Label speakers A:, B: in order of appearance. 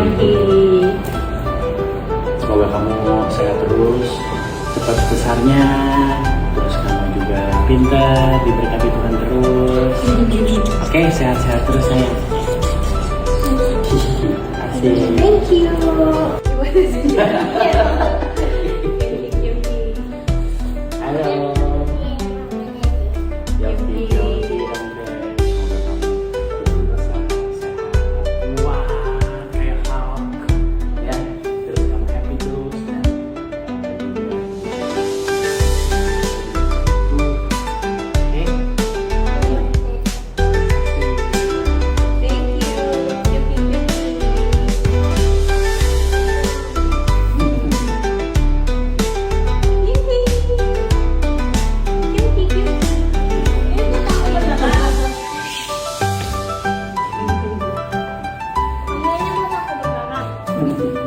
A: Yogi.
B: Semoga kamu sehat terus, cepat besarnya, terus kamu juga pintar, diberkati Tuhan terus. Oke, sehat-sehat terus sayang. Asik.
A: Thank you. Gimana sih?
B: Halo. Yogi, Yogi, Andre. Semoga kamu sehat. Wah, kayak Hulk. Ya, terus kamu happy terus. Oke.
A: Thank you. Yogi, Yogi.